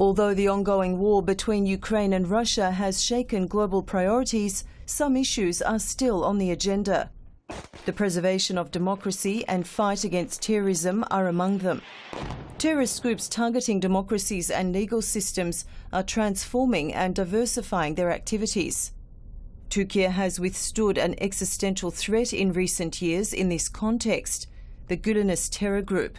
Although the ongoing war between Ukraine and Russia has shaken global priorities, some issues are still on the agenda. The preservation of democracy and fight against terrorism are among them. Terrorist groups targeting democracies and legal systems are transforming and diversifying their activities. Turkey has withstood an existential threat in recent years in this context, the Gulenist terror group.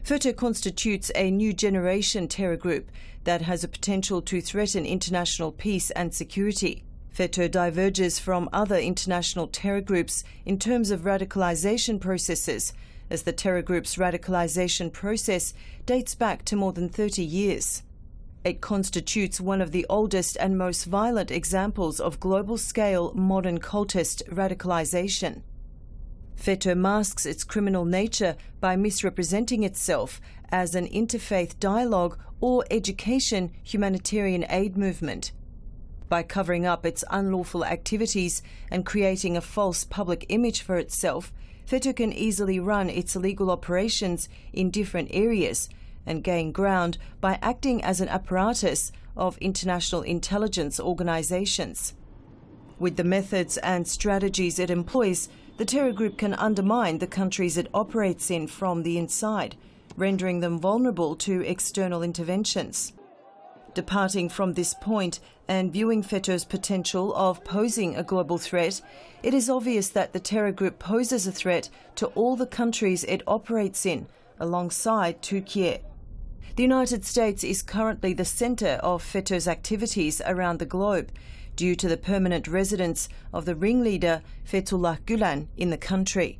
FETO constitutes a new generation terror group that has a potential to threaten international peace and security. FETO diverges from other international terror groups in terms of radicalization processes, as the terror group's radicalization process dates back to more than 30 years. It constitutes one of the oldest and most violent examples of global-scale modern cultist radicalization. FETO masks its criminal nature by misrepresenting itself as an interfaith dialogue or education humanitarian aid movement. By covering up its unlawful activities and creating a false public image for itself, FETO can easily run its legal operations in different areas and gain ground by acting as an apparatus of international intelligence organizations. With the methods and strategies it employs, the terror group can undermine the countries it operates in from the inside, rendering them vulnerable to external interventions. Departing from this point and viewing FETO's potential of posing a global threat, it is obvious that the terror group poses a threat to all the countries it operates in, alongside Turkey. The United States is currently the center of FETO's activities around the globe, due to the permanent residence of the ringleader Fethullah Gulen in the country.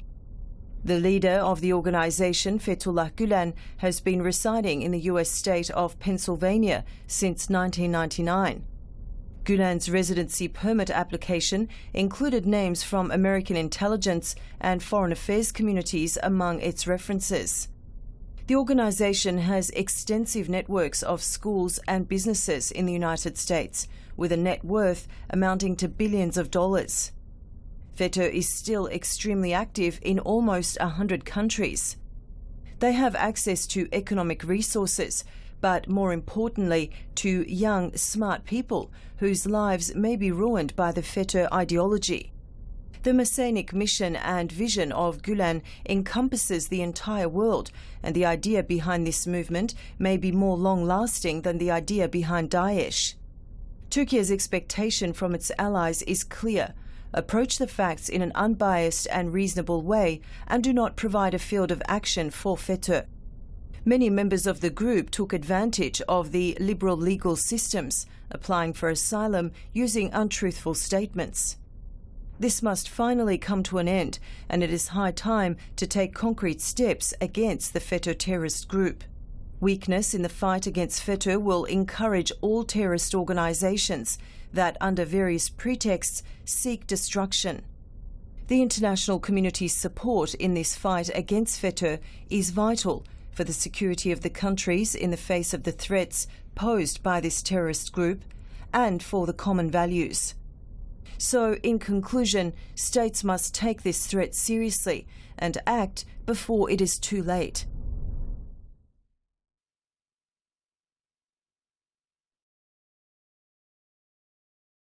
The leader of the organization, Fethullah Gulen, has been residing in the US state of Pennsylvania since 1999. Gulen's residency permit application included names from American intelligence and foreign affairs communities among its references. The organization has extensive networks of schools and businesses in the United States, with a net worth amounting to billions of dollars. FETO is still extremely active in almost 100 countries. They have access to economic resources, but more importantly, to young, smart people whose lives may be ruined by the FETO ideology. The Messianic mission and vision of Gulen encompasses the entire world, and the idea behind this movement may be more long-lasting than the idea behind Daesh. Turkey's expectation from its allies is clear: approach the facts in an unbiased and reasonable way and do not provide a field of action for FETO. Many members of the group took advantage of the liberal legal systems, applying for asylum using untruthful statements. This must finally come to an end, and it is high time to take concrete steps against the FETO terrorist group. Weakness in the fight against FETO will encourage all terrorist organizations that, under various pretexts, seek destruction. The international community's support in this fight against FETO is vital for the security of the countries in the face of the threats posed by this terrorist group and for the common values. So, in conclusion, states must take this threat seriously and act before it is too late.